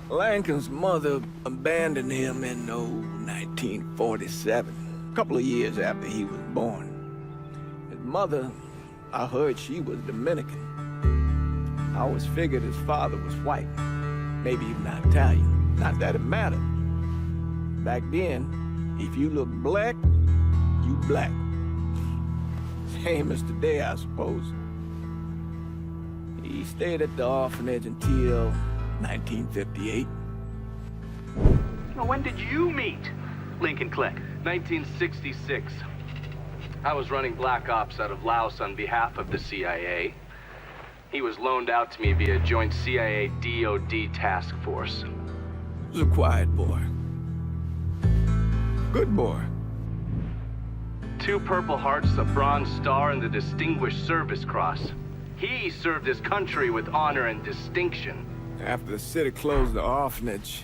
Lincoln's mother abandoned him in 1947, a couple of years after he was born. His mother, I heard she was Dominican. I always figured his father was white, maybe even Italian. Not that it mattered. Back then, if you look black, you black. Same as today, I suppose. He stayed at the orphanage until 1958. Well, when did you meet Lincoln Click? 1966. I was running Black Ops out of Laos on behalf of the CIA. He was loaned out to me via joint CIA-DOD task force. He was a quiet boy. Good boy. 2 Purple Hearts, a Bronze Star, and the Distinguished Service Cross. He served his country with honor and distinction. After the city closed the orphanage,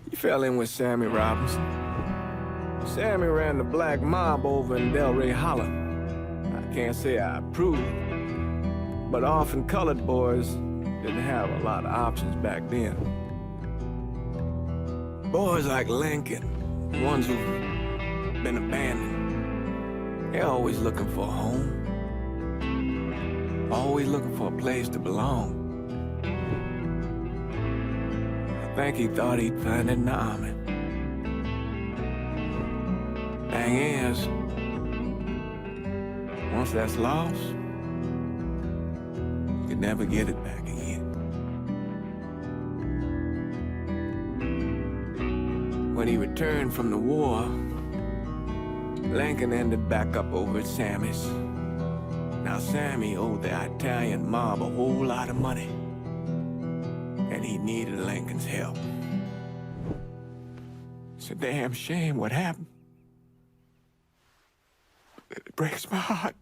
he fell in with Sammy Robinson. Sammy ran the black mob over in Delray Hollow. I can't say I approve, but orphan colored boys didn't have a lot of options back then. Boys like Lincoln, the ones who've been abandoned, they're always looking for a home. Always looking for a place to belong. I think he thought he'd find it in the army. Thing is, once that's lost, you can never get it back again. When he returned from the war, Lincoln ended back up over at Sammy's. Now, Sammy owed the Italian mob a whole lot of money, and he needed Lincoln's help. It's a damn shame what happened. It breaks my heart.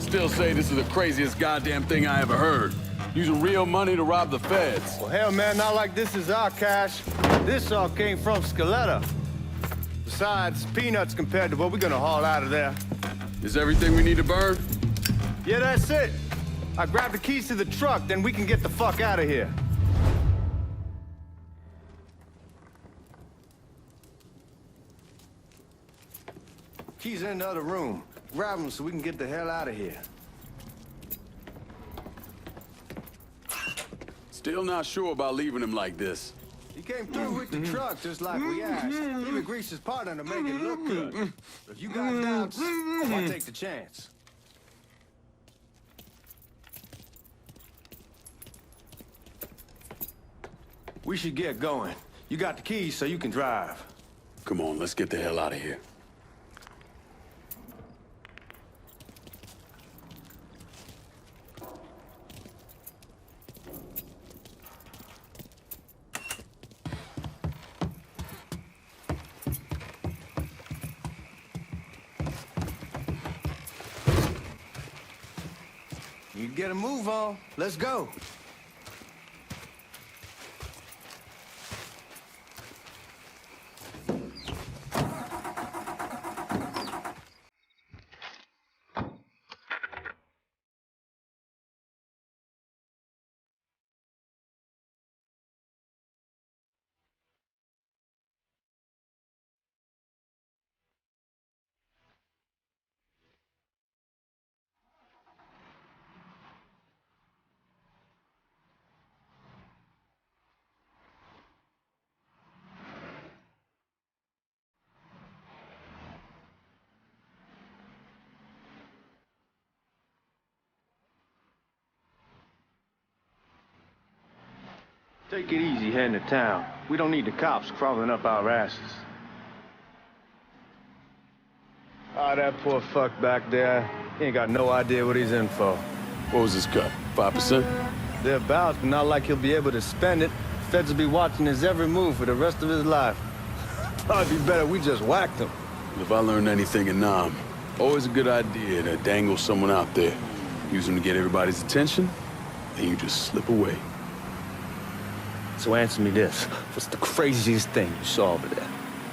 Still say this is the craziest goddamn thing I ever heard. Using real money to rob the feds. Well, hell, man, not like this is our cash. This all came from Scaletta. Besides, peanuts compared to what we're gonna haul out of there. Is everything we need to burn? Yeah, that's it. I grabbed the keys to the truck, then we can get the fuck out of here. Keys in the other room. Grab them so we can get the hell out of here. Still not sure about leaving him like this. He came through with the truck just like we asked. Even greased his partner to make it look good. If you got doubts, I'll take the chance. We should get going. You got the keys so you can drive. Come on, let's get the hell out of here. You get a move on. Let's go. Take it easy heading to town. We don't need the cops crawling up our asses. Ah, that poor fuck back there. He ain't got no idea what he's in for. What was his cut? 5%? Thereabouts, but not like he'll be able to spend it. Feds will be watching his every move for the rest of his life. Probably be better we just whacked him. If I learned anything in Nam, always a good idea to dangle someone out there. Use them to get everybody's attention, then you just slip away. So answer me this. What's the craziest thing you saw over there?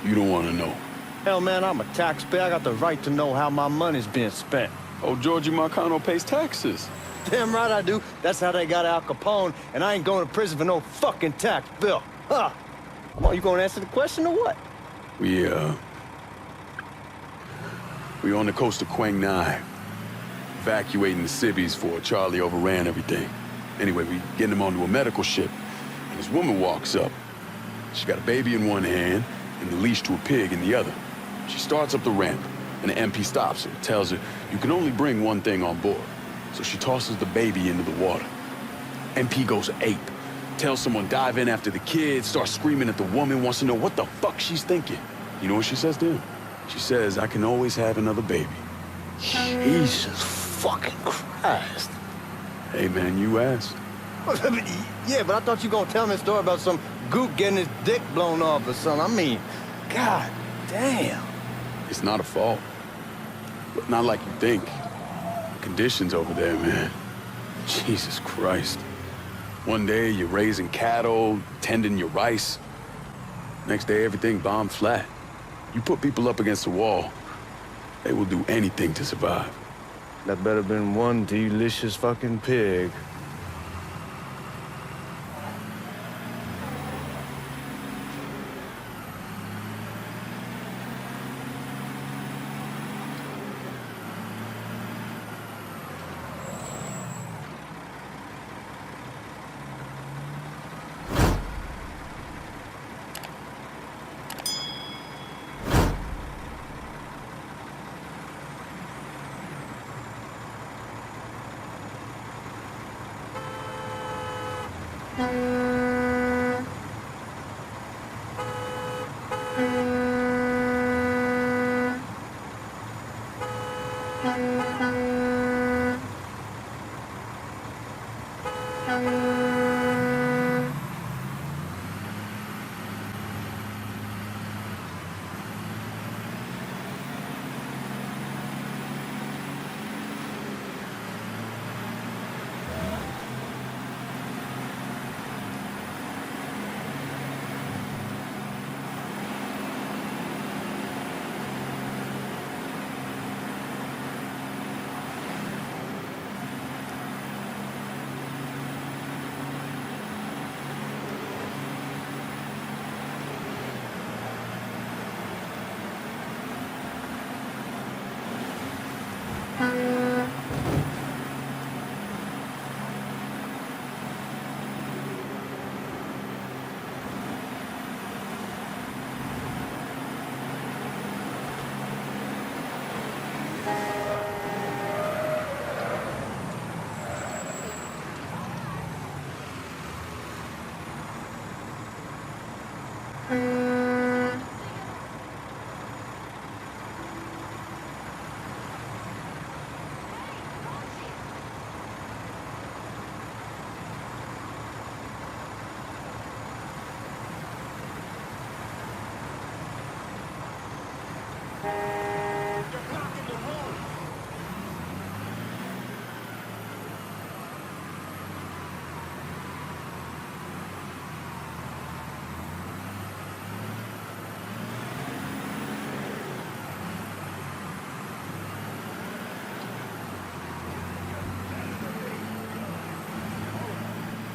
You don't want to know. Hell, man, I'm a taxpayer. I got the right to know how my money's being spent. Oh, Georgie Marcano pays taxes. Damn right I do. That's how they got Al Capone, and I ain't going to prison for no fucking tax bill. Huh? Come on, you gonna answer the question or what? We on the coast of Quang Nai, evacuating the civvies before Charlie overran everything. Anyway, we getting him onto a medical ship, and this woman walks up. She got a baby in one hand and the leash to a pig in the other. She starts up the ramp, and the MP stops her, tells her, you can only bring one thing on board. So she tosses the baby into the water. MP goes ape, tells someone dive in after the kid, starts screaming at the woman, wants to know what the fuck she's thinking. You know what she says to him? She says, I can always have another baby. Jesus fucking Christ. Hey man, you asked. Yeah, but I thought you gonna tell me a story about some gook getting his dick blown off or something. I mean, god damn. It's not a fault. But not like you think. The conditions over there, man. Jesus Christ. One day you're raising cattle, tending your rice. Next day everything bombed flat. You put people up against the wall, they will do anything to survive. That better been one delicious fucking pig.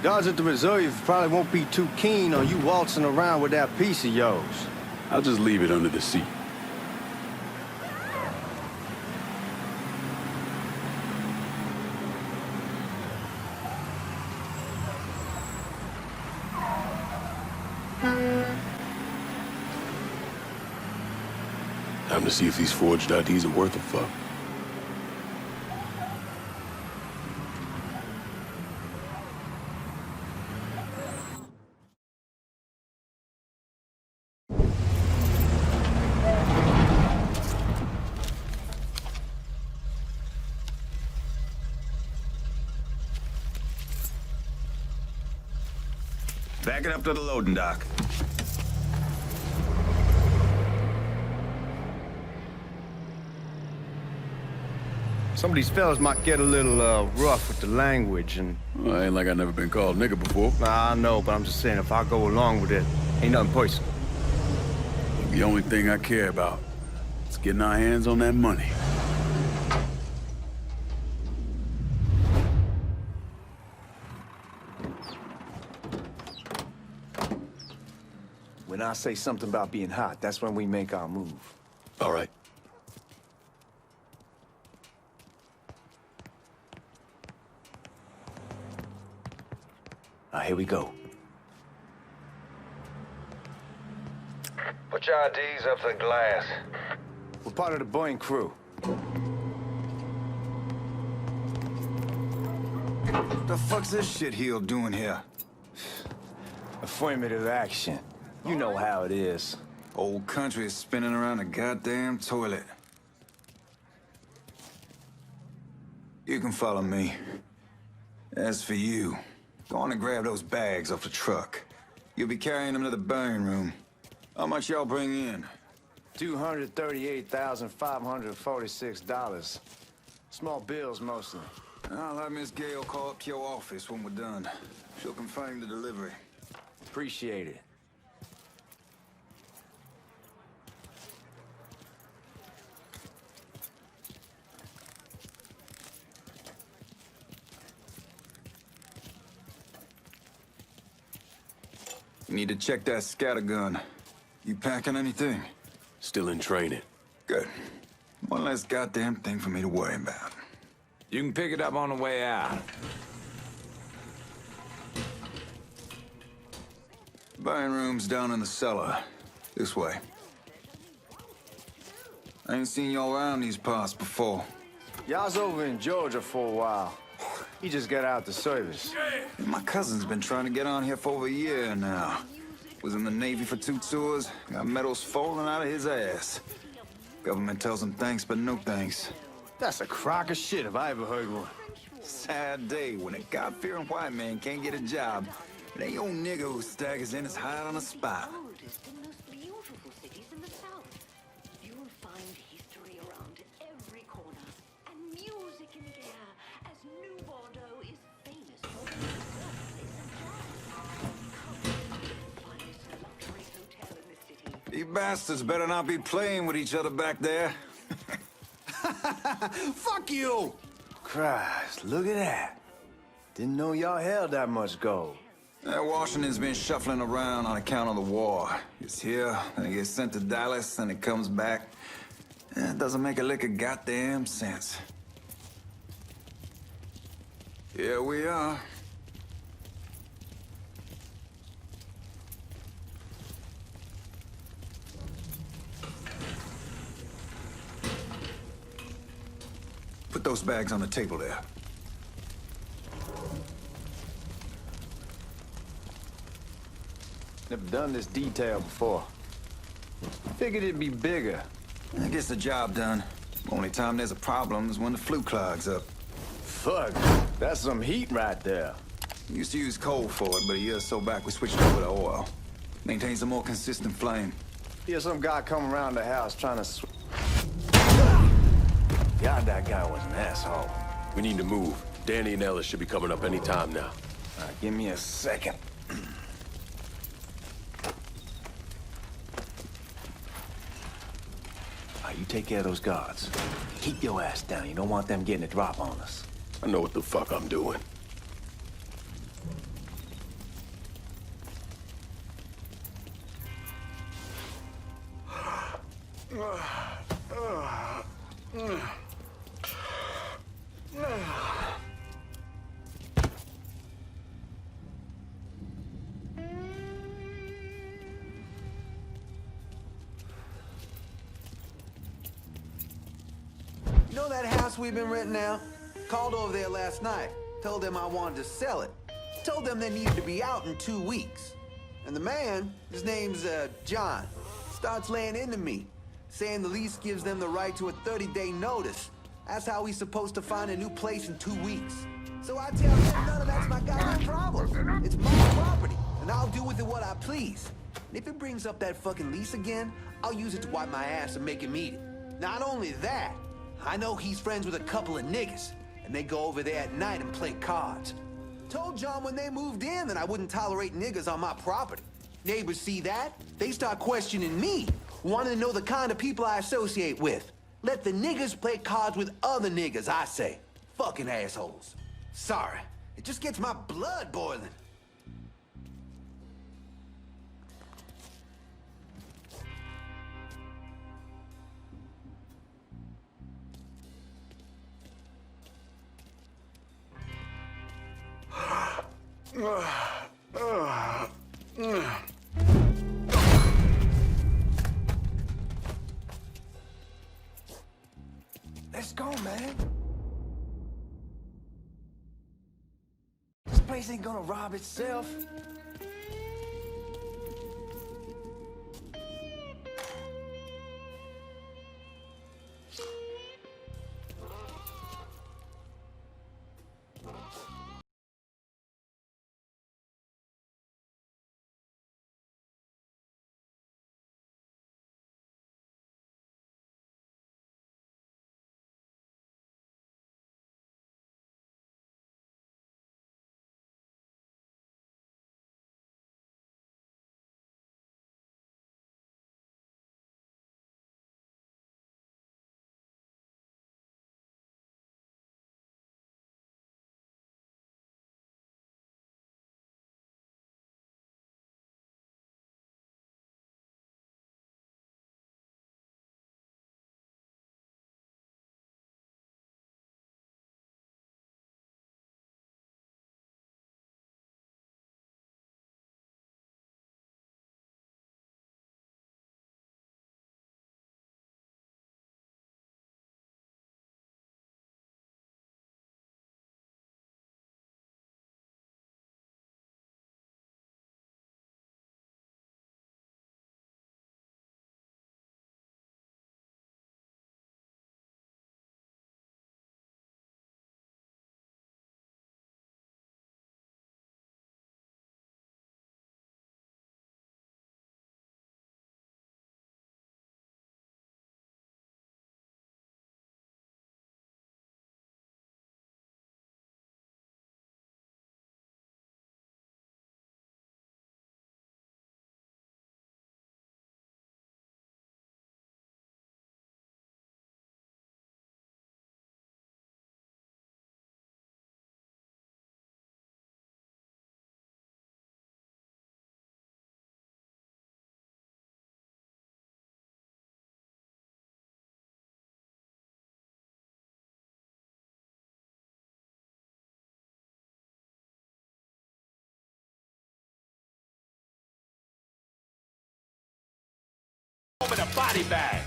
Guards at the reserve probably won't be too keen on you waltzing around with that piece of yours. I'll just leave it under the seat. Time to see if these forged IDs are worth a fuck. Back it up to the loading dock. Some of these fellas might get a little rough with the language and... Well, ain't like I never been called nigga before. Nah, I know, but I'm just saying, if I go along with it, ain't nothing personal. The only thing I care about is getting our hands on that money. When I say something about being hot, that's when we make our move. All right. Here we go. Put your IDs up to the glass. We're part of the Boeing crew. What the fuck's this shitheel doing here? Affirmative action. You know how it is. Old country is spinning around a goddamn toilet. You can follow me. As for you, go on and grab those bags off the truck. You'll be carrying them to the burn room. How much y'all bring in? $238,546. Small bills mostly. I'll have Miss Gale call up to your office when we're done. She'll confirm the delivery. Appreciate it. You need to check that scattergun. You packing anything? Still in training. Good. One less goddamn thing for me to worry about. You can pick it up on the way out. Burn room's down in the cellar. This way. I ain't seen y'all around these parts before. Y'all's over in Georgia for a while. He just got out the service. My cousin's been trying to get on here for over a year now. Was in the Navy for 2 tours, got medals falling out of his ass. Government tells him thanks, but no thanks. That's a crock of shit if I ever heard one. Sad day when a God-fearing white man can't get a job. It ain't your nigga who staggers in his hide on the spot. Oldest and most beautiful cities in the South. You'll find history around every corner and music in the air, as New Bordeaux is famous for its birthplace of jazz. Come to the finest luxury hotel in the city. You bastards better not be playing with each other back there. Fuck you! Christ, look at that. Didn't know y'all held that much gold. Washington's been shuffling around on account of the war. It's here, then it gets sent to Dallas, and it comes back. It doesn't make a lick of goddamn sense. Here we are. Put those bags on the table there. Never done this detail before. Figured it'd be bigger. That gets the job done. Only time there's a problem is when the flue clogs up. Fuck, that's some heat right there. We used to use coal for it, but a year or so back we switched over to oil. Maintains a more consistent flame. Hear some guy come around the house trying to God, that guy was an asshole. We need to move. Danny and Ellis should be coming up any time now. All right, give me a second. You take care of those guards. Keep your ass down. You don't want them getting a drop on us. I know what the fuck I'm doing. You know that house we've been renting out? Called over there last night. Told them I wanted to sell it. Told them they needed to be out in 2 weeks. And the man, his name's John, starts laying into me, saying the lease gives them the right to a 30-day notice. That's how he's supposed to find a new place in 2 weeks. So I tell him none of that's my goddamn problem. It's my property, and I'll do with it what I please. And if it brings up that fucking lease again, I'll use it to wipe my ass and make him eat it. Not only that, I know he's friends with a couple of niggas, and they go over there at night and play cards. Told John when they moved in that I wouldn't tolerate niggas on my property. Neighbors see that, they start questioning me, wanting to know the kind of people I associate with. Let the niggas play cards with other niggas, I say. Fucking assholes. Sorry, it just gets my blood boiling. Let's go, man. This place ain't gonna rob itself. Open a body bag.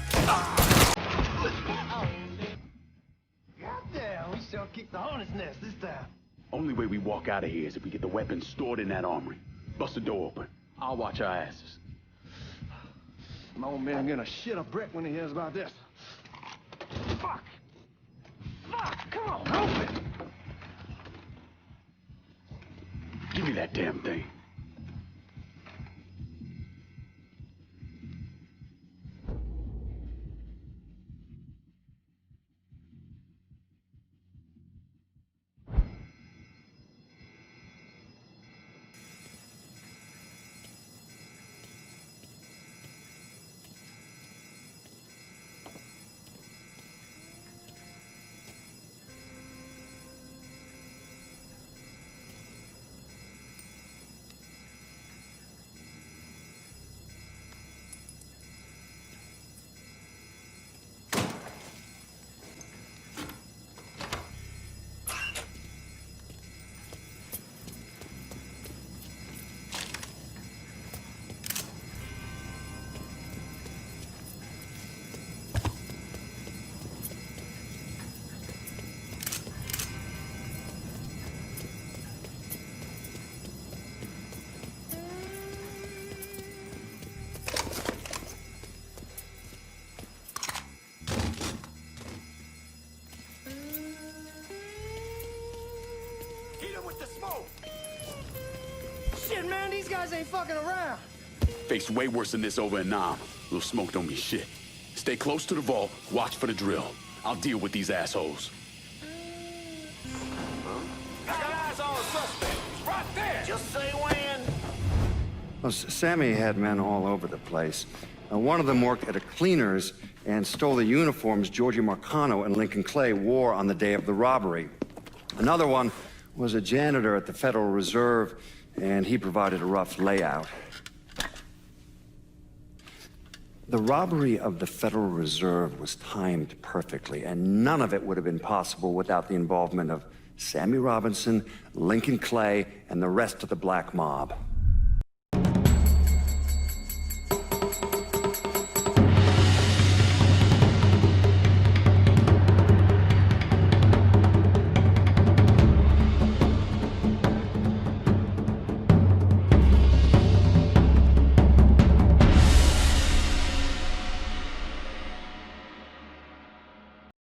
Goddamn, we sure kicked the hornet's nest this time. Only way we walk out of here is if we get the weapons stored in that armory. Bust the door open. I'll watch our asses. My old man gonna shit a brick when he hears about this. Fuck! Fuck! Come on, open! Give me that damn thing. Shit, man, these guys ain't fucking around. Faced way worse than this over in Nam. Little smoke don't mean shit. Stay close to the vault, watch for the drill. I'll deal with these assholes. Got eyes on a suspect. He's right there. Just say when. Well, Sammy had men all over the place. One of them worked at a cleaner's and stole the uniforms Georgie Marcano and Lincoln Clay wore on the day of the robbery. Another one was a janitor at the Federal Reserve, and he provided a rough layout. The robbery of the Federal Reserve was timed perfectly, and none of it would have been possible without the involvement of Sammy Robinson, Lincoln Clay, and the rest of the black mob.